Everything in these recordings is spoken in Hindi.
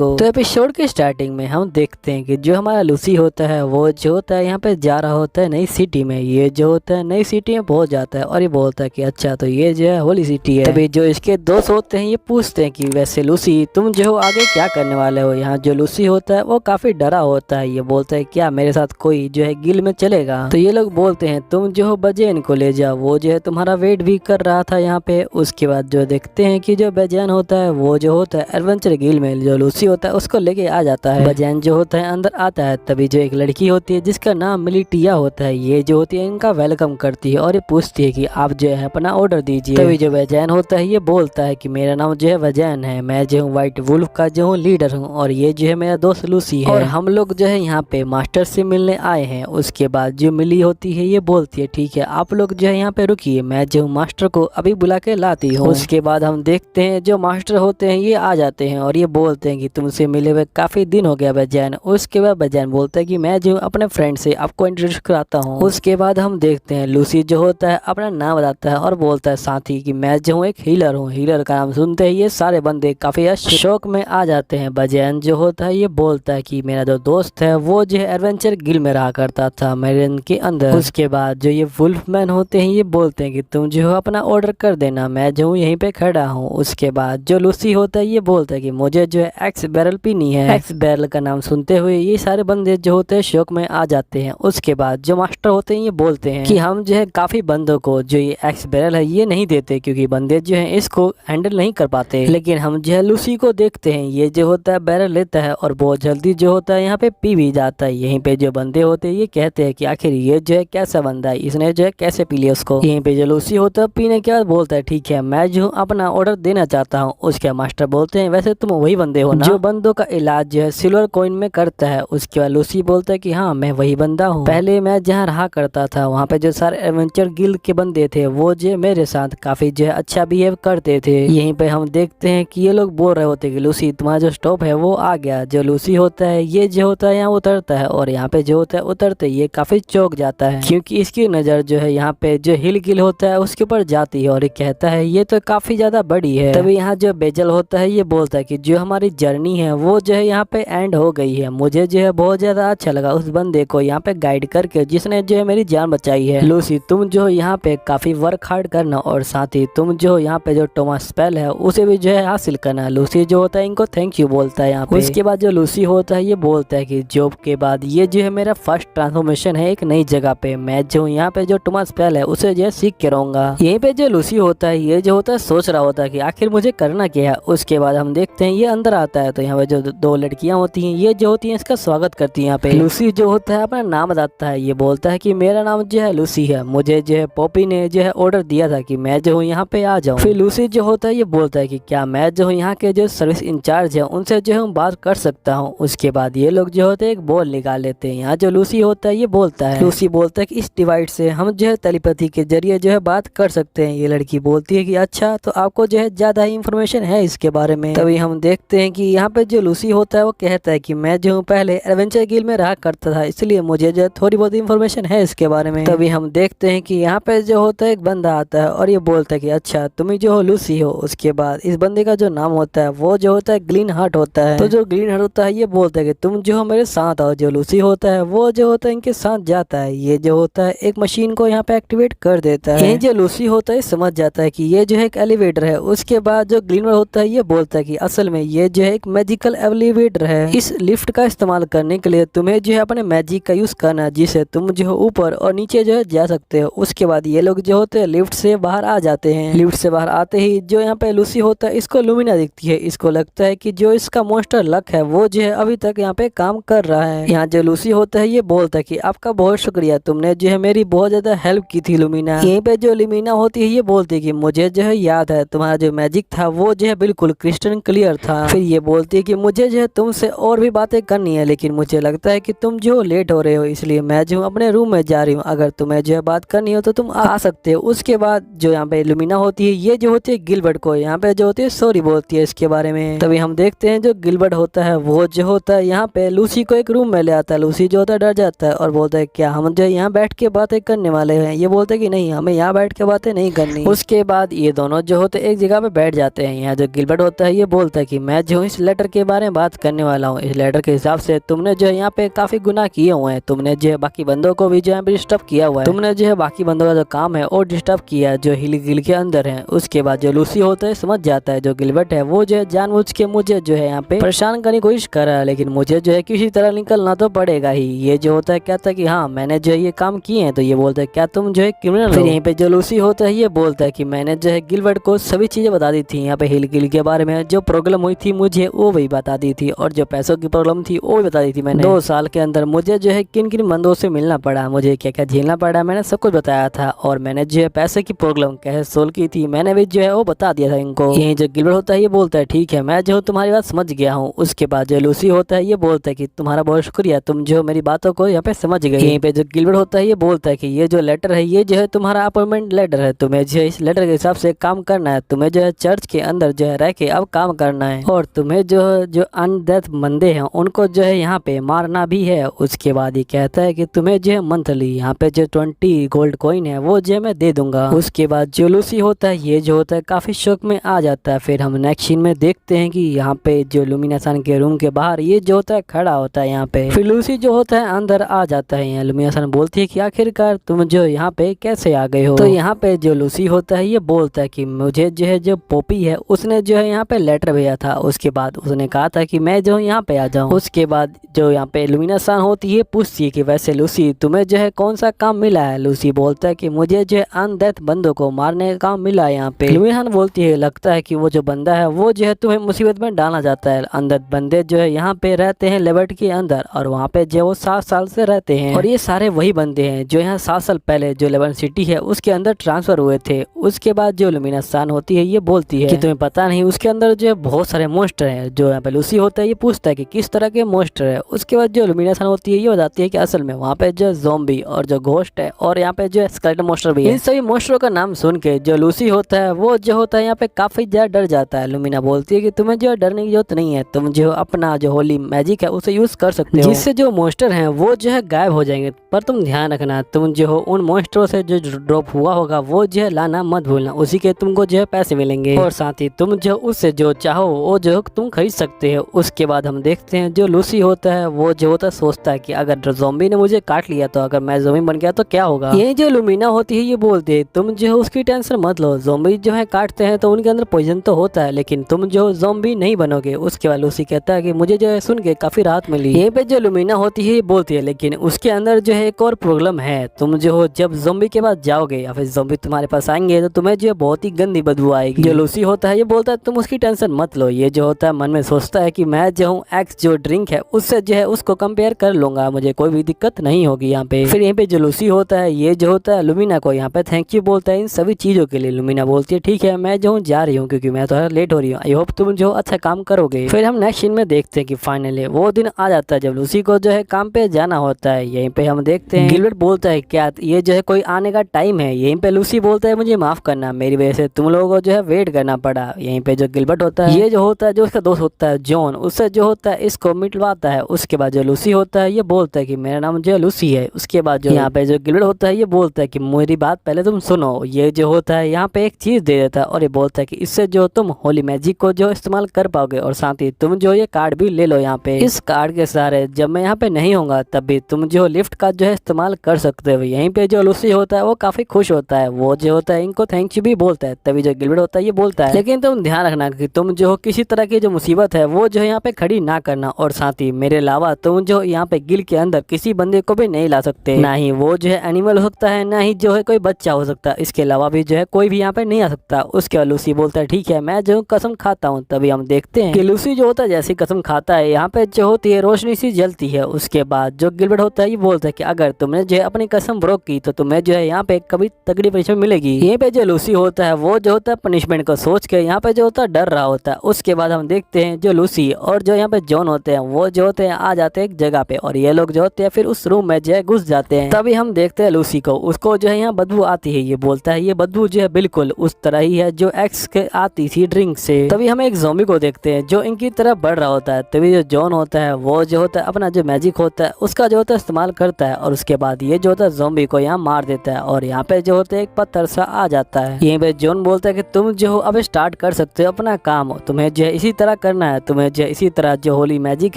तो एपिसोड के स्टार्टिंग में हम देखते हैं कि जो हमारा लूसी होता है वो जो होता है यहाँ पे जा रहा होता है नई सिटी में। ये जो होता है नई सिटी में पहुंच जाता है और ये बोलता है कि अच्छा तो ये जो है होली सिटी है। तभी जो इसके दोस्त होते हैं ये पूछते हैं कि वैसे लूसी तुम जो हो आगे क्या करने वाले हो। यहाँ जो लूसी होता है वो काफी डरा होता है। ये बोलता है क्या मेरे साथ कोई जो है गिल में चलेगा। तो ये लोग बोलते हैं तुम जो हो बजैन को ले जाओ, वो जो है तुम्हारा वेट भी कर रहा था यहाँ पे। उसके बाद जो देखते हैं कि जो बजैन होता है वो जो होता है एडवेंचर गिल में जो लूसी होता है उसको लेके आ जाता है। बजैन जो होता है अंदर आता है। तभी जो एक लड़की होती है जिसका नाम मिलिटिया होता है, ये जो होती है इनका वेलकम करती है और ये पूछती है कि आप जो है अपना ऑर्डर दीजिए। तभी जो बजैन होता है ये बोलता है कि मेरा नाम जो है बजैन है, मैं जो हूँ व्हाइट वुल्फ का जो हूँ लीडर हूँ और ये जो है मेरा दोस्त लूसी है और हम लोग जो है यहाँ पे मास्टर से मिलने आए हैं। उसके बाद जो मिली होती है ये बोलती है ठीक है आप लोग जो है यहाँ पे रुकिए, मैं जो हूँ मास्टर को अभी बुला के लाती हूँ। उसके बाद हम देखते हैं जो मास्टर होते हैं ये आ जाते हैं और ये बोलते हैं कि तुमसे मिले हुए काफी दिन हो गया बजैन। उसके बाद बजैन बोलता है कि मैं जो अपने फ्रेंड से आपको इंट्रोड्यूस कराता हूँ। उसके बाद हम देखते हैं लूसी जो होता है अपना नाम बताता है और बोलता है साथी कि मैं जो हूँ एक हीलर हूँ। हीलर का नाम सुनते ही ये सारे बंदे काफी शौक में आ जाते हैं। बजैन जो होता है ये बोलता है कि मेरा जो दोस्त है वो जो है एडवेंचर गिल में रहा करता था मेरिन के अंदर। उसके बाद जो ये वुल्फ मैन होते हैं ये बोलते हैं कि तुम जो हो अपना ऑर्डर कर देना, मैं जो हूँ यहीं पे खड़ा हूँ। उसके बाद जो लूसी होता है ये बोलता है कि मुझे जो है एक्स बैरल पीनी है। एक्स बैरल का नाम सुनते हुए ये सारे बंदे जो होते हैं शौक में आ जाते हैं। उसके बाद जो मास्टर होते हैं ये बोलते हैं कि हम जो है काफी बंदों को जो ये एक्स बैरल है ये नहीं देते क्योंकि बंदे जो है इसको हैंडल नहीं कर पाते, लेकिन हम जो है लूसी को देखते हैं ये जो होता है बैरल लेता है और बहुत जल्दी जो होता है यहाँ पे पी भी जाता है। यहीं पे जो बंदे होते हैं ये कहते हैं कि आखिर ये जो है कैसा बंदा है, इसने जो है कैसे पी लिया उसको। यहीं पे जो लूसी होता है पीने के बाद बोलता है ठीक है मैं जो अपना ऑर्डर देना चाहता हूँ। उसके मास्टर बोलते हैं वैसे तुम वही बंदे हो ना जो बंदों का इलाज जो है सिल्वर कॉइन में करता है। उसके बाद लूसी बोलता है कि हाँ मैं वही बंदा हूँ, पहले मैं जहाँ रहा करता था वहाँ पे जो सारे एडवेंचर गिल्ड के बंदे थे वो जो मेरे साथ काफी जो है अच्छा बिहेव करते थे। यहीं पे हम देखते हैं कि ये लोग बोल रहे होते कि लूसी तुम्हारा जो स्टॉप है वो आ गया। जो लूसी होता है ये जो होता है यहाँ उतरता है और यहाँ पे जो होता है उतरते ये काफी चौंक जाता है क्योंकि इसकी नजर जो है यहाँ पे जो हिल गिल होता है उसके ऊपर जाती है और ये कहता है ये तो काफी ज्यादा बड़ी है। तभी यहाँ जो बेजल होता है ये बोलता है कि जो हमारी जर्नी है वो जो है यहाँ पे एंड हो गई है। मुझे जो है बहुत ज्यादा अच्छा लगा उस बंदे को यहाँ पे गाइड करके जिसने जो है मेरी जान बचाई है। लूसी तुम जो यहाँ पे काफी वर्क हार्ड करना और साथ ही तुम जो यहाँ पे जो टोमास स्पेल है उसे भी जो है हासिल करना। लूसी जो होता है इनको थैंक यू बोलता है यहाँ पे। उसके बाद जो लूसी होता है ये बोलता है कि जॉब के बाद ये जो है मेरा फर्स्ट ट्रांसफॉर्मेशन है एक नई जगह पे। मैं जो यहाँ पे जो टोमास स्पेल है उसे जो है सीख के रहूंगा। यहीं पे जो लूसी होता है ये जो होता है सोच रहा होता है कि आखिर मुझे करना क्या है। उसके बाद हम देखते हैं ये अंदर आता है तो यहाँ पे जो दो लड़कियां होती हैं ये जो होती हैं इसका स्वागत करती हैं यहाँ पे। लूसी जो होता है अपना नाम बताता है। ये बोलता है कि मेरा नाम जो है लूसी है, मुझे जो है पॉपी ने जो है ऑर्डर दिया था कि मैं जो हूँ यहाँ पे आ जाऊँ। फिर लूसी जो होता है ये बोलता है कि क्या मैं जो हूँ यहाँ के जो सर्विस इंचार्ज है उनसे जो है बात कर सकता हूँ। उसके बाद ये लोग जो होते हैं एक बॉल निकाल लेते हैं। यहाँ जो लूसी होता है ये बोलता है लूसी बोलता है कि इस डिवाइस से हम जो है टेलीपैथी के जरिए जो है बात कर सकते हैं। ये लड़की बोलती है कि अच्छा तो आपको जो है ज्यादा ही इंफॉर्मेशन है इसके बारे में। तभी हम देखते हैं कि यहाँ पे जो लूसी होता है वो कहता है कि मैं जो हूँ पहले एडवेंचर गिल में रहा करता था इसलिए मुझे जो थोड़ी बहुत इंफॉर्मेशन है इसके बारे में। तभी हम देखते हैं कि यहाँ पे जो होता है एक बंदा आता है और ये बोलता है कि अच्छा तुम जो हो लूसी हो। उसके बाद इस बंदे का जो नाम होता है वो जो होता है ग्रीन हार्ट होता है। तो जो ग्रीन हार्ट होता है ये बोलता है कि तुम जो हो मेरे साथ आओ। जो लूसी होता है वो जो होता है इनके साथ जाता है। ये जो होता है एक मशीन को यहाँ पे एक्टिवेट कर देता है। यही जो लूसी होता है समझ जाता है कि ये जो है एक एलिवेटर है। उसके बाद जो ग्रीन होता है ये बोलता है कि असल में ये जो है एक मैजिकल एलिवेटर है। इस लिफ्ट का इस्तेमाल करने के लिए तुम्हें जो है अपने मैजिक का यूज करना है जिससे तुम जो है ऊपर और नीचे जो है जा सकते हो। उसके बाद ये लोग जो होते हैं लिफ्ट से बाहर आ जाते हैं। लिफ्ट से बाहर आते ही जो यहाँ पे लूसी होता है इसको लुमिना दिखती है। इसको लगता है कि जो इसका मॉन्स्टर लक है वो जो है अभी तक यहाँ पे काम कर रहा है। यहाँ जो लूसी होता है ये बोलता है कि आपका बहुत शुक्रिया, तुमने जो है मेरी बहुत ज्यादा हेल्प की थी लुमिना। यहीं पे जो लुमिना होती है ये बोलती है कि मुझे जो है याद है तुम्हारा जो मैजिक था वो जो है बिल्कुल क्रिस्टल क्लियर था। फिर ये बोलती है कि मुझे जो है तुमसे और भी बातें करनी है लेकिन मुझे लगता है कि तुम जो लेट हो रहे हो इसलिए मैं जो अपने रूम में जा रही हूँ। अगर तुम्हें जो है बात करनी हो तो तुम आ सकते हो। उसके बाद जो यहाँ पे लुमिना होती है ये जो होती है गिलबर्ट को यहाँ पे जो होती है सॉरी बोलती है इसके बारे में। तभी हम देखते हैं जो गिलबर्ट होता है वो जो होता है यहाँ पे लूसी को एक रूम में ले आता है। लूसी जो होता है डर जाता है और बोलता है क्या हम जो यहाँ बैठ के बातें करने वाले हैं। ये बोलते हैं कि नहीं हमें यहाँ बैठ के बातें नहीं करनी। उसके बाद ये दोनों जो होते एक जगह पे बैठ जाते हैं। यहाँ जो गिलबर्ट होता है ये बोलता है कि मैं जो इस लेटर के बारे में बात करने वाला हूँ। इस लेटर के हिसाब से तुमने जो है यहाँ पे काफी गुनाह किए हुए हैं। तुमने जो है बाकी बंदों को भी जो है डिस्टर्ब किया हुआ है। तुमने जो है बाकी बंदों का जो काम है वो डिस्टर्ब किया है जो हिल गिल के अंदर है। उसके बाद जो लूसी होता है समझ जाता है जो गिलबर्ट है वो जो है जानबूझ के मुझे जो है यहाँ पे परेशान करने की कोशिश कर रहा है, लेकिन मुझे जो है किसी तरह निकलना तो पड़ेगा ही। ये जो होता है कहता है कि हाँ मैंने जो है ये काम किए हैं। तो ये बोलता है क्या तुम जो है क्रिमिनल हो? फिर यहीं पे जो लूसी होता है ये बोलता है कि मैंने जो है गिलबर्ट को सभी चीजें बता दी थी। यहाँ पे हिल गिल के बारे में जो प्रॉब्लम हुई थी मुझे वो भी बता दी थी, और जो पैसों की प्रॉब्लम थी वो भी बता दी थी मैंने। 2 साल के अंदर मुझे जो है किन किन बंदों से मिलना पड़ा, मुझे क्या क्या झेलना पड़ा, मैंने सब कुछ बताया था। और मैंने जो है पैसे की प्रॉब्लम कैसे सोल्व की थी मैंने भी जो है वो बता दिया था इनको। यही जो गिलबर्ट होता है ये बोलता है ठीक है मैं जो तुम्हारी बात समझ गया हूँ। उसके बाद जो लूसी होता है ये बोलता है कि तुम्हारा बहुत शुक्रिया, तुम जो मेरी बातों को यहाँ पे समझ गए। यहीं पे जो गिलबर्ट होता है ये बोलता है कि ये जो लेटर है ये जो है तुम्हारा अपॉइंटमेंट लेटर है, तुम्हें जो है इस लेटर के हिसाब से काम करना है। तुम्हें जो है चर्च के अंदर जो है रह के अब काम करना है, और तुम्हें जो अनडेथ बंदे हैं उनको जो है यहाँ पे मारना भी है। उसके बाद ये कहता है कि तुम्हें जो है मंथली यहाँ पे जो 20 गोल्ड कॉइन है वो जो है मैं दे दूंगा। उसके बाद जो लूसी होता है ये जो होता है काफी शौक में आ जाता है। फिर हम नेक्स्ट सीन में देखते हैं कि यहाँ पे जो लुमिनासन के रूम के बाहर ये जो होता है खड़ा होता है यहाँ पे। फिर लूसी जो होता है अंदर आ जाता है। यहाँ लुमिनासन बोलती है कि आखिरकार तुम जो यहाँ पे कैसे आ गए हो? तो यहाँ पे जो लूसी होता है ये बोलता है कि मुझे जो है जो पोपी है उसने जो है यहाँ पे लेटर भेजा था। उसके बाद उसने कहा था कि मैं जो यहाँ पे आ जाऊँ। उसके बाद जो यहाँ पे लुमिनासन होती है पूछती है कि वैसे लूसी तुम्हें जो है कौन सा काम मिला है? लूसी बोलता है कि मुझे जो है अनडेथ बंदों को मारने का काम मिला है यहाँ पे। लुमिनासन बोलती है लगता है कि वो जो बंदा है वो जो है तुम्हें मुसीबत में डालना चाहता है। अंदर बंदे जो है यहाँ पे रहते हैं लेबर्ट के अंदर, और वहाँ पे जो वो 7 साल से रहते हैं, और ये सारे वही बंदे हैं जो यहाँ 7 साल पहले जो लेबर्ट सिटी है उसके अंदर ट्रांसफर हुए थे। उसके बाद जो लुमिनासन होती है ये बोलती है कि तुम्हें पता नहीं उसके अंदर जो है बहुत सारे मॉन्स्टर हैं। जो यहाँ पे लूसी होता है ये पूछता है कि किस तरह के मॉन्स्टर है। उसके बाद जो लुमिनासन होती है ये बताती है कि असल में वहाँ पे जो ज़ॉम्बी और जो घोस्ट है और यहाँ पे जो स्केलेटन मॉन्स्टर भी है। इन सभी मॉन्स्टरों का नाम सुन के जो लूसी होता है वो जो होता है यहाँ पे काफी ज्यादा डर जाता है। लुमिना बोलती है कि तुम्हें जो डरने की जरूरत नहीं है, तुम जो अपना जो होली मैजिक है उसे यूज कर सकते हो, जिससे जो मॉन्स्टर हैं वो जो है गायब हो जाएंगे। पर तुम ध्यान रखना तुम जो हो उन मॉन्स्टरों से जो ड्रॉप हुआ होगा वो जो है लाना मत भूलना, उसी के तुमको जो है पैसे मिलेंगे, और साथ ही तुम जो उससे जो चाहो वो जो तुम खरीद सकते हो। उसके बाद हम देखते हैं जो लूसी होता है वो जो होता है सोचता है कि अगर ज़ॉम्बी ने मुझे काट लिया तो अगर मैं ज़ॉम्बी बन गया तो क्या होगा। ये जो लुमिना होती है ये बोलती है तुम जो है उसकी टेंशन मत लो, ज़ॉम्बी जो है काटते हैं तो उनके अंदर पॉइजन तो होता है लेकिन तुम जो ज़ॉम्बी नहीं बनोगे। उसके बाद लूसी कहता है कि मुझे जो है सुन के काफी राहत मिली। यहीं पे जो लुमिना होती है ये बोलती है लेकिन उसके अंदर जो है एक और प्रॉब्लम है, तुम जो हो जब ज़ॉम्बी के पास जाओगे या फिर ज़ॉम्बी तुम्हारे पास आएंगे तो तुम्हें जो है बहुत ही गंदी बदबू आएगी। जो लूसी होता है ये बोलता है तुम उसकी टेंशन मत लो। ये जो होता है मन में सोचता है कि मैं जो हूँ एक्स जो ड्रिंक है उससे जो है उसको कंपेयर कर लूंगा, मुझे कोई भी दिक्कत नहीं होगी यहाँ पे। फिर यहीं पे जो लूसी होता है ये जो होता है लुमिना को यहाँ पे थैंक यू बोलता है इन सभी चीजों के लिए। लुमिना बोलती है ठीक है मैं जो हूँ जा रही हूँ क्योंकि मैं तो लेट हो रही हूँ, आई होप तुम जो अच्छा काम करोगे। फिर हम नेक्स्ट सीन में देखते हैं कि फाइनली वो दिन आ जाता है जब लूसी को जो है काम पे जाना होता है। यहीं पे हम देखते हैं गिलबर्ट बोलता है क्या ये जो है कोई आने का टाइम है। यहीं पे लूसी बोलता है मुझे माफ करना, मेरी वजह से तुम लोगों को जो है वेट करना पड़ा। यहीं पे जो गिलबर्ट होता है ये जो होता है जो उसका दोस्त होता है जॉन, उससे जो होता है इसको मिटवाता है। उसके बाद जो लूसी होता है ये बोलता है कि मेरा नाम जो है लूसी है। उसके बाद जो यहाँ पे जो गिलबर्ट होता है ये बोलता है कि मेरी बात पहले तुम सुनो। ये जो होता है यहाँ पे एक चीज दे देता है और ये बोलता है कि इससे जो तुम होली मैजिक को जो इस्तेमाल कर पाओगे, और साथ ही तुम जो ये कार्ड भी ले लो यहाँ पे। इस कार्ड के सहारे जब मैं यहाँ पे नहीं होगा तब भी तुम जो लिफ्ट का जो है इस्तेमाल कर सकते हो। यहीं पे जो लूसी होता है वो काफी खुश होता है, वो जो होता है इनको थैंक यू भी बोलता है। तभी जो गिलबर्ट होता है ये बोलता है लेकिन तुम ध्यान रखना कि तुम जो हो किसी तरह की जो मुसीबत है वो जो है यहाँ पे खड़ी ना करना, और साथ ही मेरे अलावा तुम जो यहाँ पे गिल के अंदर किसी बंदे को भी नहीं ला सकते, ना ही वो जो है एनिमल हो सकता है ना ही जो है कोई बच्चा हो सकता है, इसके अलावा भी जो है कोई भी यहाँ पे नहीं आ सकता। उसके बाद लूसी बोलता है ठीक है मैं जो कसम खाता हूँ। तभी हम देखते हैं कि लूसी जो होता है जैसी कसम खाता है यहाँ पे जो होती है रोशनी सी जलती है। उसके बाद जो गिलबर्ट होता है ये बोलता है कि अगर तुमने जो है अपनी कसम ब्रोक की तो तुम्हें जो है यहाँ पे कभी तगड़ी पनिशमेंट मिलेगी। यहीं पे जो लूसी होता है वो जो होता है पनिशमेंट को सोच के यहाँ पे जो होता है डर रहा होता है। उसके बाद हम देखते हैं जो लूसी और जो यहाँ पे जॉन होते हैं वो जो होते हैं आ जाते हैं एक जगह पे, और ये लोग जो होते हैं फिर उस रूम में जो है घुस जाते हैं। तभी हम देखते हैं लूसी को, उसको जो है यहाँ बदबू आती है। ये बोलता है ये बदबू जो है बिल्कुल उस तरह ही है जो एक्स के आती थी ड्रिंक से। तभी हम एक ज़ॉम्बी को देखते हैं जो इनकी तरफ बढ़ रहा होता है। तभी जो जॉन होता है वो जो होता है अपना जो मैजिक होता है उसका जो होता है इस्तेमाल करता है, और उसके बाद ये जो होता है ज़ॉम्बी को यहाँ मार देता है, और यहाँ पे जो होता है एक पत्थर सा आ जाता है। यहीं पे जॉन बोलता है कि तुम जो हो अब स्टार्ट कर सकते हो अपना काम, तुम्हें जो है इसी तरह करना है, तुम्हें जो इसी तरह जो होली मैजिक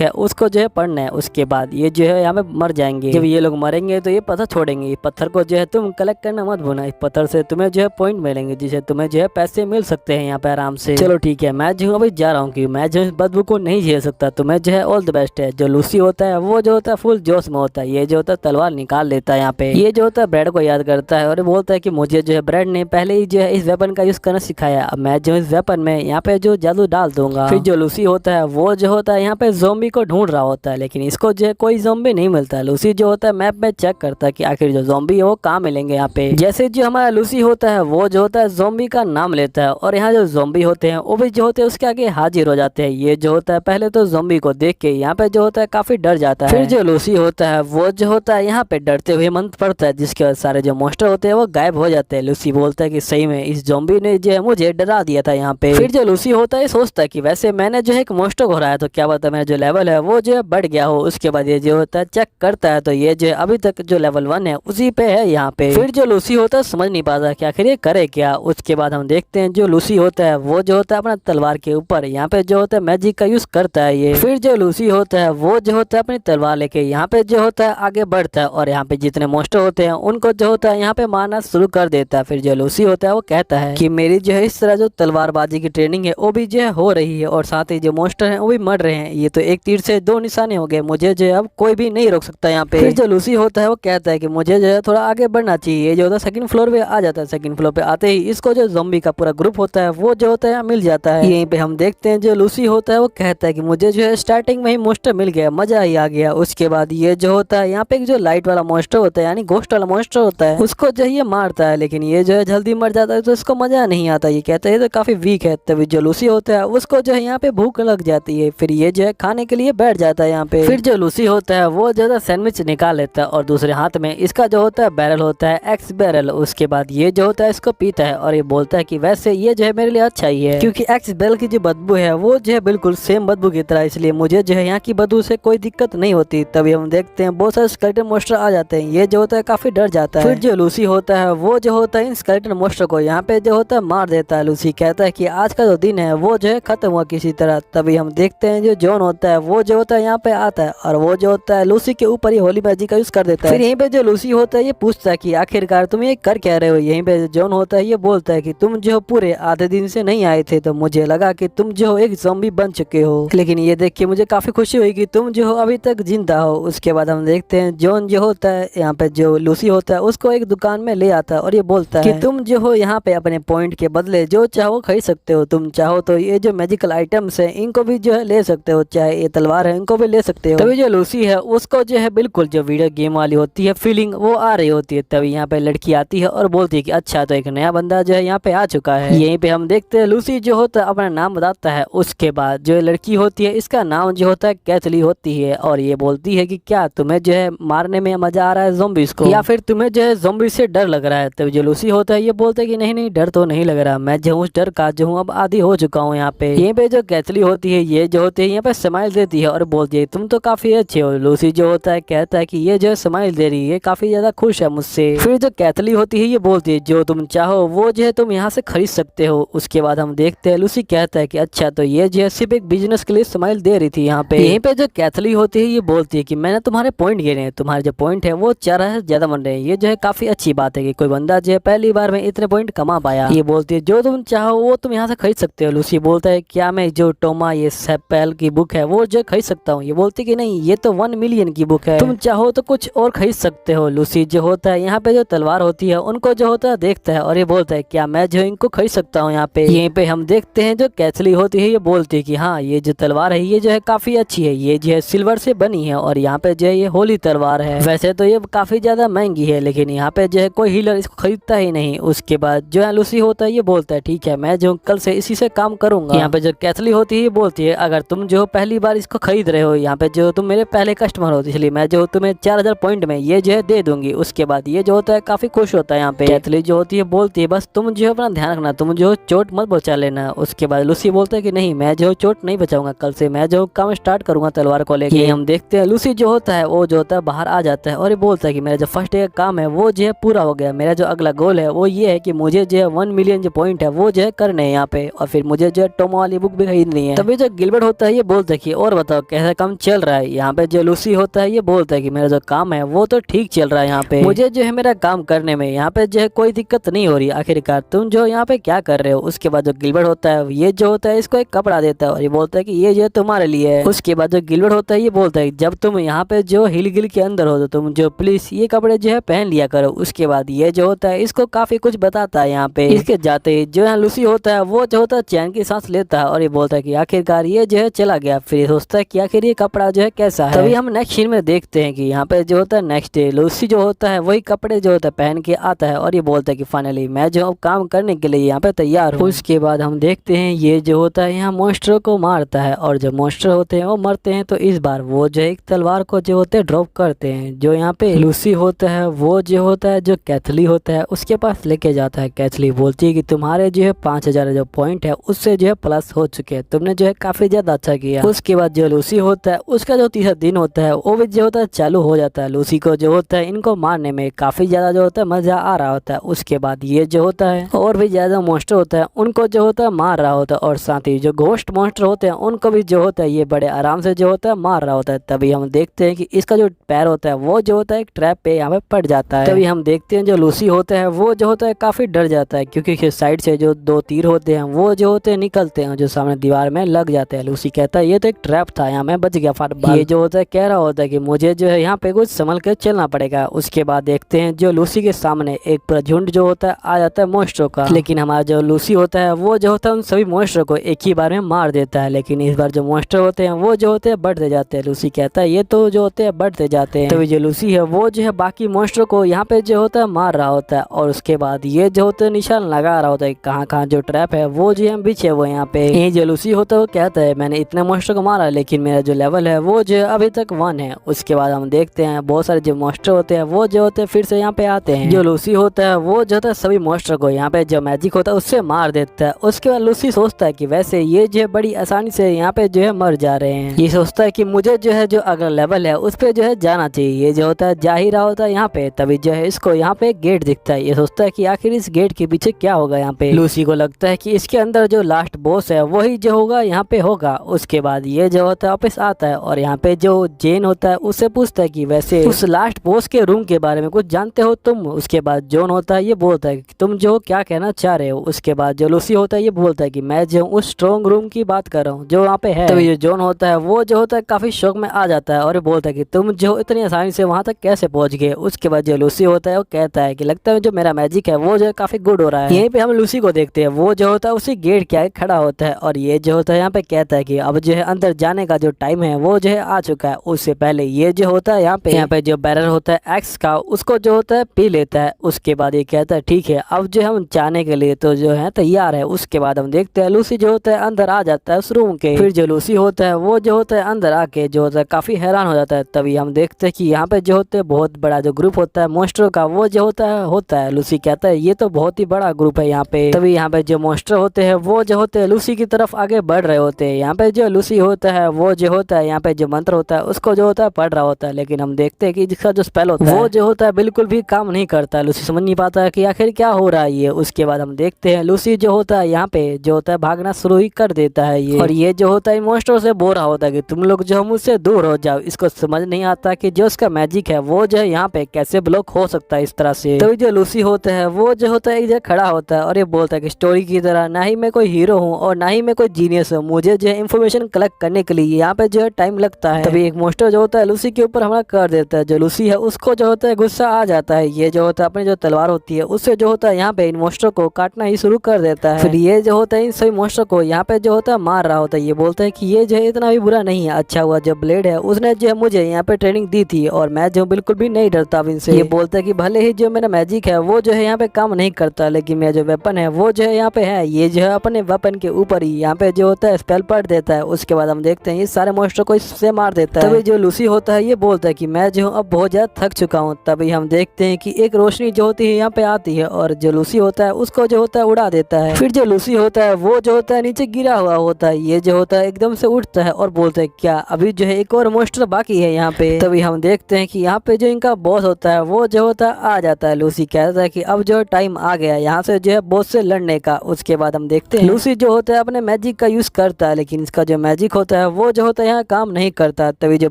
है उसको जो है पढ़ना है। उसके बाद ये जो है यहाँ पे मर जाएंगे। जब ये लोग मरेंगे तो ये पत्थर छोड़ेंगे। ये पत्थर को जो है तुम कलेक्ट करना मत भूलना। इस पत्थर से तुम्हें जो है पॉइंट मिलेंगे, जिससे तुम्हें जो है पैसे मिल सकते हैं यहाँ पे आराम से। चलो ठीक है, मैं जो अभी जा रहा हूँ, क्योंकि मैं जो इस बदबू को नहीं झेल सकता। तुम्हें जो है ऑल द बेस्ट है। जो लूसी होता है वो जो होता है फुल जोश में होता है। ये जो होता है तलवार निकाल लेता है यहाँ पे। ये जो होता है ब्रेड को याद करता है और बोलता है कि मुझे जो है ब्रेड ने पहले ही जो है इस वेपन का यूज करना सिखाया। अब मैं जो इस वेपन में यहाँ पे जो जादू डाल दूंगा। फिर जो लूसी होता है वो जो होता है यहाँ पे ज़ॉम्बी को ढूंढ रहा होता है, लेकिन इसको जो है कोई ज़ॉम्बी नहीं मिलता है। लूसी जो होता है मैप में चेक करता है कि आखिर जो ज़ॉम्बी है वो कहाँ मिलेंगे यहाँ पे। जैसे जो हमारा लूसी होता है वो जो होता है ज़ॉम्बी का नाम लेता है और यहाँ जो ज़ॉम्बी होते हैं वो भी जो होते हैं उसके आगे हाजिर हो जाते हैं। ये जो होता है पहले तो ज़ॉम्बी को देख के यहाँ पे जो होता है काफी डर जाता है। फिर जो लूसी होता है वो जो होता है यहाँ पे डरते हुए मंत्र पड़ता है, जिसके बाद सारे जो मॉन्स्टर होते हैं वो गायब हो जाते हैं। लूसी बोलता है कि सही में इस ज़ॉम्बी ने जो है मुझे डरा दिया था यहाँ पे। फिर जो लूसी होता है सोचता है कि वैसे मैंने जो है एक मॉन्स्टर को हराया, तो क्या पता मेरा जो लेवल है वो जो है बढ़ गया हो। उसके बाद ये जो होता है चेक करता है तो ये जो अभी तक जो लेवल 1 है उसी पे है यहाँ पे। फिर जो लूसी होता है समझ नहीं पाता कि आखिर ये करे क्या। उसके बाद हम देखते हैं जो लूसी होता है वो जो होता है अपना तलवार के ऊपर यहाँ पे जो होता है मैजिक का यूज करता है ये। फिर जो लूसी होता है वो जो होता है अपनी तलवार लेके यहाँ पे जो होता है आगे बढ़ता है और यहाँ पे जितने मॉन्स्टर होते हैं उनको जो होता है यहाँ पे मारना शुरू कर देता है। फिर जो लूसी होता है वो कहता है कि मेरी जो है इस तरह जो तलवारबाजी की ट्रेनिंग है वो भी जो है हो रही है और साथ ही जो मॉन्स्टर हैं वो भी मर रहे हैं। ये तो एक तीर से 2 निशाने हो गए, मुझे जो है अब कोई भी नहीं रोक सकता यहाँ पे। फिर जो लूसी होता है वो कहता है कि मुझे जो है थोड़ा आगे बढ़ना चाहिए। ये जो होता है सेकंड फ्लोर पे आ जाता है। सेकंड फ्लोर पे आते ही इसको जो ज़ॉम्बी का पूरा ग्रुप होता है वो जो होता है मिल जाता है। यहीं पे हम देखते हैं जो लूसी होता है वो कहता है कि मुझे जो है स्टार्टिंग में ही मॉन्स्टर मिल गया, मजा ही आ गया। उसके बाद ये जो होता है यहाँ पे जो लाइट वाला मॉन्स्टर होता है यानी घोस्ट वाला मॉन्स्टर होता है उसको जो ये मारता है, लेकिन ये जो है जल्दी मर जाता है तो इसको मजा नहीं आता। ये कहता है तो काफी वीक है। तभी जो लूसी होता है उसको जो है यहाँ पे भूख लग जाती है। फिर ये जो है खाने के लिए बैठ जाता है यहाँ पे। फिर जो लूसी होता है वो जो है सैंडविच निकाल लेता है और दूसरे हाथ में इसका जो होता है बैरल होता है एक्स बैरल। उसके बाद ये जो होता है इसको पीता है और ये बोलता है कि वैसे ये जो है मेरे लिए अच्छा ही है, क्योंकि एक्स बैरल की जो बदबू है वो जो है बिल्कुल सेम बदबू की तरह, इसलिए मुझे जो है यहाँ की बदबू से कोई दिक्कत नहीं होती। तभी हम देखते हैं बहुत सारे स्केलेटन मॉन्स्टर आ जाते हैं। ये जो होता है काफी डर जाता है। फिर जो लूसी होता है वो जो होता है इन स्केलेटन मॉन्स्टर को यहाँ पे जो होता है मार देता है। लूसी कहता है कि आज का जो दिन है वो जो है खत्म हुआ किसी तरह। तभी हम देखते हैं जो जॉन होता है वो जो होता है यहाँ पे आता है और वो जो होता है लूसी के ऊपर ही होली मैजिक का यूज कर देता है। फिर यहीं पे जो लूसी होता है ये पूछता है कि आखिरकार तुम ये कर क्या रहे हो। यहीं पे जॉन होता है ये बोलता है कि तुम जो पूरे आधे दिन से नहीं आए थे तो मुझे लगा कि तुम जो एक ज़ॉम्बी बन चुके हो, लेकिन ये देख के मुझे काफी खुशी हुई कि तुम जो हो अभी तक जिंदा हो। उसके बाद हम देखते हैं जॉन जो होता है यहाँ पे जो लूसी होता है उसको एक दुकान में ले आता है और ये बोलता है कि तुम जो हो यहाँ पे अपने पॉइंट के बदले जो चाहो खरीद सकते हो। तुम चाहो तो ये जो मैजिकल आइटम्स है इनको भी जो है ले सकते हो, चाहे ये तलवार है इनको भी ले सकते हो। तभी जो लूसी है उसको जो है बिल्कुल जो वीडियो गेम वाली होती है फीलिंग वो आ रही होती है। तभी यहाँ पे लड़की आती है और बोलती है कि अच्छा तो एक नया बंदा जो है यहाँ पे आ चुका है। यहीं पे हम देखते हैं लूसी जो होता है अपना नाम बताता है। उसके बाद जो लड़की होती है इसका नाम जो होता है कैथली होती है और ये बोलती है कि क्या तुम्हें जो है मारने में मजा आ रहा है ज़ॉम्बीज़ को, या फिर तुम्हें जो है ज़ॉम्बी से डर लग रहा है। तभी जो लूसी होता है ये बोलता है कि नहीं नहीं डर तो नहीं लग रहा, मैं जो उस डर का जो हूँ अब आदी हो चुका हूँ यहाँ पे। यहीं पे जो कैथली होती है ये जो होती है यहाँ पे स्माइल देती है और बोलती है तुम तो काफी अच्छे हो। लूसी जो होता है कहता है कि ये जो है स्माइल दे रही है, काफी ज्यादा खुश है मुझसे। फिर जो कैथली होती है ये बोलती है जो तुम चाहो वो जो है तुम यहाँ से खरीद सकते हो। उसके बाद हम देखते हैं लूसी कहता है कि अच्छा तो ये जो है सिर्फ एक बिजनेस के लिए स्माइल दे रही थी यहाँ पे। यहीं पे जो कैथली होती है ये बोलती है कि मैंने तुम्हारे पॉइंट गिने हैं, तुम्हारे जो पॉइंट है वो 4000 से ज्यादा बन रहे हैं। ये जो है काफी अच्छी बात है कि कोई बंदा जो है पहली बार में इतने पॉइंट कमा पाया। ये बोलती है जो तुम चाहो वो तुम यहाँ से खरीद सकते हो। लूसी बोलता है क्या मैं जो टोमा ये सेपेल की बुक है वो जो खरीद सकता हूँ। ये बोलती कि नहीं ये तो 1 मिलियन की बुक है, तुम चाहो तो कुछ और खरीद सकते हो। लूसी जो होता है यहाँ पे जो तलवार होती है उनको जो होता है देखता है और ये बोलता है क्या मैं जो इनको खरीद सकता हूँ यहाँ पे। यहीं पे हम देखते हैं जो कैथली होती है ये बोलती है कि हाँ ये जो तलवार है ये जो है काफी अच्छी है, ये जो है सिल्वर से बनी है और यहाँ पे जो है ये होली तलवार है। वैसे तो ये काफी ज्यादा महंगी है लेकिन यहाँ पे जो है कोई हीलर इसको खरीदता ही नहीं। उसके बाद जो है लूसी होता है ये बोलता है ठीक है मैं जो कल से इसी से काम करूंगा। यहाँ पे जो कैथली होती है ये बोलती है अगर तुम जो पहली बार इसको खरीद रहे हो यहाँ पे जो तुम मेरे पहले कस्टमर हो इसलिए मैं जो तुम्हें 4000 पॉइंट में ये जो है दे दूंगी। उसके बाद ये जो होता है काफी खुश होता है। यहाँ पे कैथली जो होती है बोलती है बस तुम जो है अपना ध्यान रखना, तुम जो चोट मत बचा लेना। उसके बाद लूसी बोलता है कि नहीं मैं जो चोट नहीं बचाऊंगा, कल से मैं जो काम स्टार्ट करूंगा तलवार को लेके। हम देखते हैं लूसी जो होता है वो जो होता है बाहर आ जाता है और ये बोलता है कि मेरा जो फर्स्ट डे का काम है वो जो है पूरा हो गया। मेरा जो अगला गोल है वो ये है कि मुझे जो है 1 मिलियन जो पॉइंट है वो जो है करने हैं यहाँ पे और फिर मुझे जो है टोमा वाली बुक भी ही नहीं है। तभी जो गिलबर्ट होता है ये बोलता है कि और बताओ कैसा काम चल रहा है। यहाँ पे जो लूसी होता है ये बोलता है कि मेरा जो काम है वो तो ठीक चल रहा है, यहाँ पे मुझे जो है मेरा काम करने में यहाँ पे जो है कोई दिक्कत नहीं हो रही। आखिरकार तुम जो यहाँ पे क्या कर रहे हो। उसके बाद जो गिलबर्ट होता है ये जो होता है इसको एक कपड़ा देता है और ये बोलता है कि ये जो है तुम्हारे लिए है। उसके बाद जो गिलबर्ट होता है ये बोलता है जब तुम यहाँ पे जो हिल गिल के अंदर हो तो तुम जो प्लीज ये कपड़े जो है पहन लिया करो। उसके बाद ये जो होता है इसको काफी कुछ बताता है। यहाँ पे इसके जाते ही जो है लूसी होता है वो जो होता है चैन की सांस लेता है और ये बोलता है कि आखिरकार ये जो है चला गया। फिर सोचता है कि आखिर ये कपड़ा जो है कैसा है। तभी हम नेक्स्ट सीन में देखते हैं कि यहाँ पे जो होता है नेक्स्ट डे लूसी जो होता है वही कपड़े जो होता है पहन के आता है और ये बोलता है कि फाइनली मैं जो अब काम करने के लिए यहाँ पे तैयार हूँ। उसके बाद हम देखते हैं ये जो होता है यहाँ मॉन्स्टर को मारता है और जब मॉन्स्टर होते हैं वो मरते हैं तो इस बार वो जो एक तलवार को जो होते हैं ड्रॉप करते हैं। जो यहाँ पे लूसी होता है वो जो होता है जो कैथली होता है उसके पास लेके जाता है। कैथली बोलती है कि तुम्हारे जो है 5000 जो पॉइंट है उससे जो है प्लस हो चुके हैं, तुमने जो है काफी ज्यादा अच्छा किया। उसके बाद जो लूसी होता है उसका जो तीसरा दिन होता है वो भी जो होता है चालू हो जाता है। लूसी को जो होता है इनको मारने में काफी ज्यादा जो होता है मजा आ रहा होता है। उसके बाद ये जो होता है और भी ज्यादा मॉन्स्टर होता है उनको जो होता है मार रहा होता है और साथ ही जो घोस्ट मॉन्स्टर होते हैं उनको भी जो होता है ये बड़े आराम से जो होता है मार रहा होता है। तभी हम देखते हैं कि इसका जो पैर होता है वो जो होता है एक ट्रैप पे यहाँ पे पड़ जाता है। तभी हम देखते हैं जो लूसी होता है वो जो होता है काफी डर जाता है क्योंकि साइड से जो 2 तीर होते हैं वो जो होते हैं निकलते हैं जो सामने दीवार में लग जाते हैं। लूसी कहता है ये तो एक ट्रैप था, यहाँ मैं बच गया फटबॉल। ये जो होता है कह रहा होता है कि मुझे जो है यहाँ पे कुछ संभल के चलना पड़ेगा। उसके बाद देखते हैं जो लूसी के सामने एक पूरा झुंड जो होता है आ जाता है मॉन्स्टर का, लेकिन हमारा जो लूसी होता है वो जो होता है उन सभी मॉन्स्टर को एक ही बार में मार देता है। लेकिन इस बार जो मॉन्स्टर होते हैं वो जो होते हैं बढ़ते जाते हैं। लूसी कहता है ये तो जो होते हैं बढ़ते जाते हैं। तो जो लूसी है वो जो है बाकी मॉन्स्टर को यहाँ पे जो होता है मार रहा होता है और उसके बाद ये जो होता है निशान लगा रहा होता है कहाँ कहाँ जो ट्रैप है वो जो है पीछे वो यहाँ पे। ये जो लूसी होता है वो कहता है मैंने इतने मॉन्स्टर को मारा लेकिन मेरा जो लेवल है वो जो अभी तक 1 है। उसके बाद हम देखते हैं बहुत सारे जो मॉन्स्टर होते हैं वो जो होते हैं फिर से यहाँ पे आते हैं। जो लूसी होता है वो जो होता है सभी मॉन्स्टर को यहाँ पे जो मैजिक होता है उससे मार देता है। उसके बाद लूसी सोचता है कि वैसे ये जो है बड़ी आसानी से यहाँ पे जो है मर जा रहे हैं। ये सोचता है कि मुझे जो है जो अगला लेवल है उस पे जो है जाना चाहिए। ये जो होता है जा ही रहा होता है यहाँ पे, तभी जो है इसको यहाँ पे गेट दिखता है। ये सोचता है कि आखिर इस गेट के पीछे क्या होगा। यहाँ पे लूसी को लगता है कि इसके अंदर जो लास्ट बॉस है वही जो होगा यहाँ पे होगा। उसके बाद ये जो होता है वापस आता है और यहाँ पे जो जेन होता है उससे पूछता है कि वैसे उस लास्ट बॉस के रूम के बारे में कुछ जानते हो तुम। उसके बाद जॉन होता है ये बोलता है कि तुम जो क्या कहना चाह रहे हो। उसके बाद जो लूसी होता है ये बोलता है कि मैं जो उस स्ट्रॉन्ग रूम की बात कर रहा हूँ जो वहाँ पे है। तो ये जॉन होता है वो जो होता है काफी शौक में आ जाता है और बोलता है कि तुम जो इतनी आसानी से वहाँ तक कैसे पहुंच गए। उसके बाद जो लूसी होता है वो कहता है कि लगता है जो मेरा मैजिक है वो जो है काफी गुड हो रहा है। यहीं पे हम लूसी को देखते हैं वो जो होता है उसी गेट के आगे खड़ा होता है और ये जो होता है यहाँ पे कहता है कि अब जो है अंदर जाने का जो टाइम है वो जो है आ चुका है। उससे पहले ये जो होता है यहाँ पे जो बैरल होता है एक्स का उसको जो होता है पी लेता है। उसके बाद ये कहता है ठीक है अब जो हम जाने के लिए तो जो है तैयार है। उसके बाद हम देखते हैं लूसी जो होता है अंदर आ जाता है उस रूम के। फिर जो लूसी होता है वो जो होता है अंदर आके जो होता है काफी हैरान हो जाता है। तभी हम देखते हैं कि यहाँ पे जो होते है बहुत बड़ा जो ग्रुप होता है मॉन्स्टर का वो जो होता है। लूसी कहता है ये तो बहुत ही बड़ा ग्रुप है यहाँ पे। तभी यहाँ पे जो मॉन्स्टर होते हैं वो जो होते हैं लूसी की तरफ आगे बढ़ रहे होते हैं। यहाँ पे जो लूसी होता है वो जो होता है यहाँ पे जो मंत्र होता है उसको जो होता है पढ़ रहा होता है, लेकिन हम देखते हैं कि जिसका जो स्पेल होता है वो जो होता है बिल्कुल भी काम नहीं करता। लूसी समझ नहीं पाता है कि आखिर क्या हो रहा है ये। उसके बाद हम देखते हैं लूसी जो होता है यहाँ पे जो होता है भागना शुरू ही कर देता है ये। और ये जो होता है मॉन्स्टर से बोल रहा होता है कि तुम लोग जो मुझसे दूर हो जाओ। इसको समझ नहीं आता कि जो उसका मैजिक है वो जो है यहाँ पे कैसे ब्लॉक हो सकता है इस तरह से। तो जो लूसी होता है वो जो होता है एक जगह खड़ा होता है और ये बोलता है कि स्टोरी की तरह ना ही मैं कोई हीरो हूँ और ना ही मैं कोई जीनियस हूँ, मुझे जो है इन्फॉर्मेशन कलेक्ट करने के लिए यहाँ पे जो है टाइम लगता है। तभी एक मॉन्स्टर जो होता है लूसी के ऊपर हमला कर देता है। जो लूसी है उसको जो होता है गुस्सा आ जाता है। ये जो होता है अपनी जो तलवार होती है उससे जो होता है यहाँ पे इन मॉन्स्टर को काटना ही शुरू कर देता है। फिर ये जो होता है इन सभी मॉन्स्टर को यहाँ पे जो होता है मार रहा होता है। ये बोलता है कि ये जो है इतना भी बुरा नहीं है, अच्छा हुआ जो ब्लेड है उसने जो है मुझे यहाँ पे ट्रेनिंग दी थी और मैं जो बिल्कुल भी नहीं डरता अब इनसे। ये बोलता है कि भले ही जो मेरा मैजिक है वो जो है यहाँ पे काम नहीं करता लेकिन मेरा जो वेपन है वो जो है यहाँ पे है। ये जो है अपने वेपन के ऊपर ही यहाँ पे जो होता है स्पेल पढ़ देता है। उसके बाद हम देखते हैं ये सारे मॉन्स्टर को इससे मार देता है। तभी जो लूसी होता है ये बोलता है कि मैं जो अब बहुत ज्यादा थक चुका हूँ। तभी हम देखते हैं कि एक रोशनी जो होती है यहाँ पे आती है और जो लूसी होता है उसको जो होता है उड़ा देता है। फिर जो लूसी होता है वो जो होता है नीचे गिरा हुआ होता है। ये जो होता है एकदम से उठता है और बोलता है क्या अभी जो है एक और मॉन्स्टर बाकी है यहाँ पे। तभी हम देखते हैं कि यहाँ पे जो इनका बॉस होता है वो जो होता है आ जाता है। लूसी कहता है कि अब जो टाइम आ गया यहाँ से जो है बॉस से लड़ने का। उसके बाद हम देखते हैं लूसी जो होता है अपने मैजिक का यूज करता है, लेकिन इसका जो मैजिक होता है वो जो होता है यहाँ काम नहीं करता। तभी जो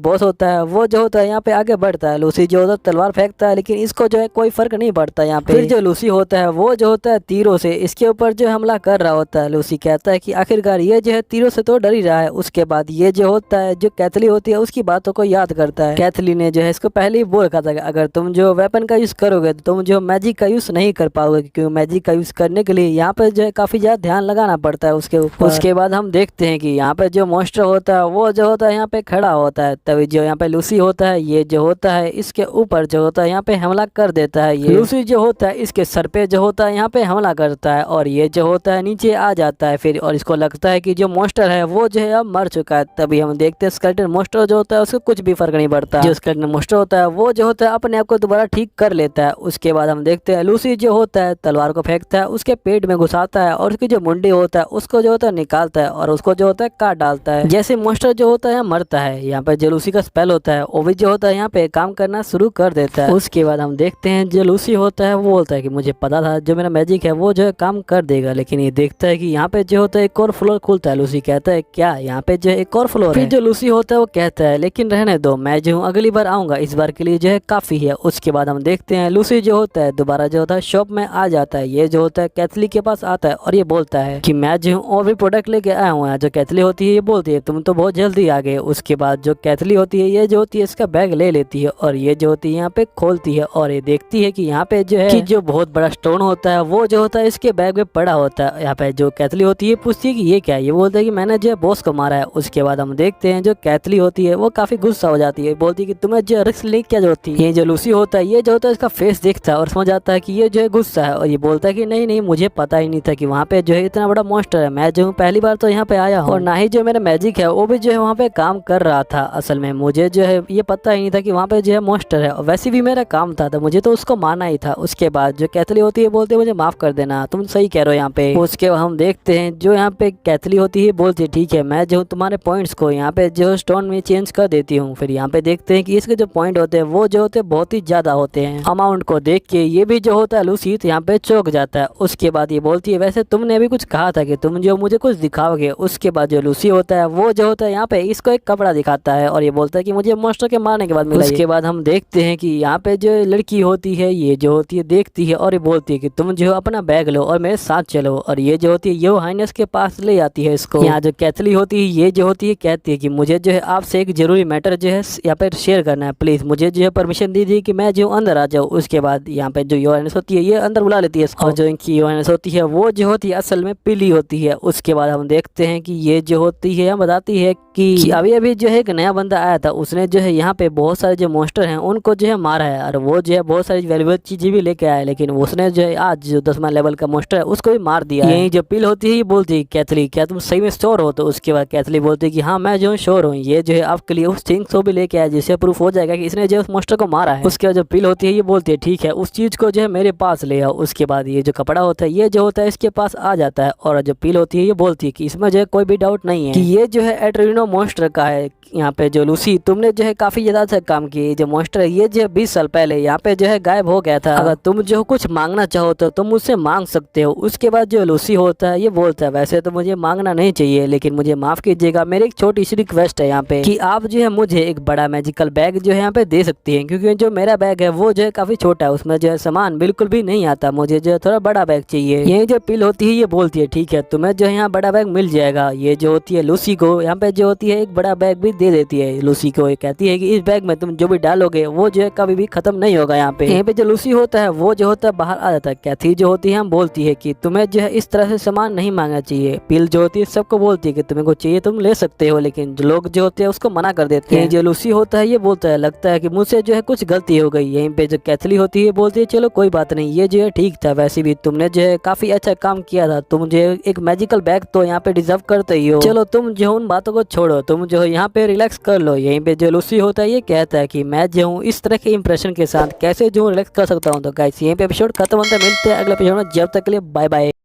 बॉस होता है वो जो होता है यहाँ पे आगे बढ़ता है। लूसी जो होता है तलवार फेंकता है, लेकिन इसको जो है कोई फर्क नहीं पड़ता यहाँ पे। फिर जो लूसी होता है वो जो होता है तीरों से इसके ऊपर जो हमला कर रहा होता है। लूसी कहता है कि आखिरकार ये जो है तीरों से तो डर ही रहा है। उसके बाद ये जो होता है जो कैथली होती है उसकी बातों को याद करता है। कैथली ने जो है इसको पहले ही बोल रखा था कि अगर तुम जो वेपन का यूज करोगे तो तुम जो मैजिक का यूज नहीं कर पाओगे, क्योंकि मैजिक का यूज करने के लिए यहाँ पे जो है काफी ज्यादा ध्यान लगाना पड़ता है उसके ऊपर। उसके बाद हम देखते हैं कि यहाँ पे जो मॉन्स्टर होता है वो जो होता है यहाँ पे खड़ा होता है। तभी जो यहाँ पे लूसी होता है ये जो होता है इसके ऊपर जो होता है यहाँ पे हमला कर देता है। ये लूसी जो होता है इसके सर पे जो होता है यहाँ पे हमला करता है और ये जो होता है नीचे आ जाता है फिर, और इसको लगता है कि जो मॉन्स्टर है वो जो है अब मर चुका है। तभी हम देखते हैं स्केलेटन मॉन्स्टर जो होता है उसको कुछ भी फर्क नहीं पड़ता। जो स्केलेटन मॉन्स्टर होता है वो जो होता है अपने आप को दोबारा ठीक कर लेता है। उसके बाद हम देखते हैं लूसी जो होता है तलवार को फेंकता है, उसके पेट में घुसाता है और उसकी जो मुंडी होता है उसको जो होता है निकालता है और उसको जो होता है काट डालता है। जैसे मॉन्स्टर जो होता है मरता है, यहाँ पे जो लूसी का स्पेल होता है वो भी जो होता है यहाँ पे काम करना शुरू कर देता है। उसके बाद हम देखते हैं जो लूसी होता है वो बोलता है कि मुझे पता था जो मेरा मैजिक है वो जो है काम कर देगा, लेकिन ये देखता है कि यहाँ पे जो होता है एक और फ्लोर खुलता है। लूसी कहता है क्या यहाँ पे जो है एक और फ्लोर है? फिर जो लूसी होता है वो कहता है लेकिन रहने दो, मैं जो हूँ अगली बार आऊंगा, इस बार के लिए जो है काफी है। उसके बाद हम देखते हैं लूसी जो होता है दोबारा जो होता है शॉप में आ जाता है। ये जो होता है कैथली के पास आता है और ये बोलता है कि मैं जो हूँ और भी प्रोडक्ट लेके आया हूँ। जो कैथली होती है ये बोलती है तुम तो बहुत जल्दी आ गए। उसके बाद जो कैथली होती है ये जो होती है इसका बैग ले लेती है और ये जो होती है यहाँ पे खोलती है और ये देखती है कि यहाँ पे जो है कि जो बहुत बड़ा स्टोन होता है वो जो होता है इसके बैग में पड़ा होता है। यहाँ पे जो कैथली होती है पूछती है कि ये क्या है? ये बोलता है कि मैंने जो है बॉस को मारा है। उसके बाद हम देखते हैं जो कैथली होती है वो काफी गुस्सा हो जाती है, बोलती है कि तुम्हें जो रिस्क लेने की क्या जरूरत थी। ये जो लूसी होता है ये जो होता है इसका फेस देखता है और समझ आता है कि ये जो है गुस्सा है और ये बोलता है कि नहीं नहीं मुझे पता ही नहीं था कि वहाँ पे जो है इतना बड़ा मॉन्स्टर है। मैं जो हूँ पहली बार तो यहाँ पे आया हूँ और ना ही जो मेरा मैजिक है वो भी जो है वहाँ पे काम कर रहा था। असल में मुझे जो है ये पता ही नहीं था कि वहाँ पे जो है मॉन्स्टर है और वैसे भी मेरा काम था तो मुझे तो उसको मारना ही था। उसके बाद जो कैथली होती है बोलती है मुझे माफ कर देना, तुम सही कह रहे हो यहाँ पे। उसके बाद हम देखते हैं जो यहाँ पे कैथली होती है बोलती है ठीक है मैं जो हूँ तुम्हारे पॉइंट्स को यहाँ पे जो स्टोन में चेंज कर देती हूँ। फिर यहाँ पे देखते हैं कि इसके जो पॉइंट होते हैं वो जो होते हैं बहुत ही ज्यादा होते हैं। अमाउंट को देख के ये भी जो होता है लूसी यहाँ पे चौंक जाता है। उसके बाद ये बोलती है वैसे तुमने अभी कुछ कहा था कि तुम जो मुझे कुछ दिखाओगे। उसके बाद जो लूसी होता है वो जो होता है यहाँ पे इसको एक कपड़ा दिखाता है और ये बोलता है कि मुझे मॉन्स्टर के मारने के बाद मिला। उसके बाद हम देखते हैं कि यहाँ पे जो लड़की होती है ये जो होती है देखती है और ये बोलती है कि तुम जो अपना बैग लो और मेरे साथ चलो, और ये जो होती है यो हाइनेस के पास ले जाती है इसको। यहाँ जो कैथली होती है ये जो होती है कहती है कि मुझे जो है आपसे एक जरूरी मैटर जो है यहाँ पे शेयर करना है, प्लीज मुझे जो है परमिशन दीजिए कि मैं जो अंदर आ जाऊँ। उसके बाद यहाँ पे जो यो हाइनेस होती है ये अंदर बुला लेती है इसको और जो इनकी यो हाइनेस होती है वो जो होती है असल में पीली होती है। उसके बाद हम देखते हैं कि ये जो होती है बताती है कि अभी अभी जो है एक नया बंदा आया था, उसने जो है यहाँ पे बहुत सारे जो मॉन्स्टर हैं उनको जो है मारा है और वो जो है बहुत सारी वैल्यूएबल चीजें भी लेके आया, लेकिन उसने जो है आज जो 10वां लेवल का मॉन्स्टर है उसको भी मार दिया। यही जो पिल होती है ये बोलती है कैथली क्या तुम सही में श्योर हो? तो उसके बाद कैथली बोलती है कि हाँ मैं जो श्योर हूँ। ये जो है आपके लिए उस थिंग्स को भी लेके आया जिससे प्रूफ हो जाएगा कि इसने जो उस मॉन्स्टर को मारा है। उसके बाद जो पिल होती है ये बोलती है ठीक है उस चीज को जो है मेरे पास ले आओ। उसके बाद ये जो कपड़ा होता है ये जो होता है इसके पास आ जाता है और जो पिल होती है ये बोलती है कि इसमें जो है कोई भी डाउट नहीं है कि ये जो है एड्रेनो मॉन्स्टर का है। यहाँ पे जो लूसी तुमने जो है काफी ज्यादा अच्छा काम किया। जो मॉन्स्टर है ये जो 20 साल पहले यहाँ पे जो है गायब हो गया था। अगर तुम जो कुछ मांगना चाहो तो तुम मुझसे मांग सकते हो। उसके बाद जो लूसी होता है ये बोलता है वैसे तो मुझे मांगना नहीं चाहिए लेकिन मुझे माफ कीजिएगा, मेरी एक छोटी सी रिक्वेस्ट है यहाँ पे कि आप जो है मुझे एक बड़ा मैजिकल बैग जो है यहाँ पे दे सकती है, क्योंकि जो मेरा बैग है वो जो है काफी छोटा है, उसमें जो है सामान बिल्कुल भी नहीं आता, मुझे जो है थोड़ा बड़ा बैग चाहिए। यही जो पिल होती है ये बोलती है ठीक है तुम्हें जो है यहाँ बड़ा बैग मिल जाएगा। ये जो होती है लूसी को यहाँ पे जो होती है एक बड़ा बैग भी दे देती है। लूसी को कहती है कि इस बैग में तुम जो भी डालोगे वो जो है कभी भी खत्म नहीं होगा। यहाँ पे जो लूसी होता है वो जो होता है बाहर आ जाता है। कैथी जो होती है बोलती है कि तुम्हें जो है इस तरह से सामान नहीं मांगना चाहिए। पिल जो होती है सबको बोलती है कि तुम्हें को चाहिए तुम ले सकते हो, लेकिन जो लोग जो होते हैं उसको मना कर देते हैं। जो लूसी होता है ये बोलता है लगता है कि मुझसे जो है कुछ गलती हो गई। यहीं पे जो कैथली होती है बोलती है चलो कोई बात नहीं, ये जो है ठीक था, वैसे भी तुमने जो है काफी अच्छा काम किया था, तुम जो है एक मैजिकल बैग तो यहाँ पे डिजर्व करते ही हो। चलो तुम जो उन बातों को छोड़ो, तुम जो है यहाँ पे रिलैक्स कर लो। यहीं पे जो लूसी होता है ये कहता है कि मैं जो हूँ इस तरह के इंप्रेशन के साथ कैसे जो रिलैक्स कर सकता हूँ। तो गाइस यहीं पे एपिसोड खत्म होता है, मिलते हैं अगले एपिसोड में, जब तक के लिए बाय बाय।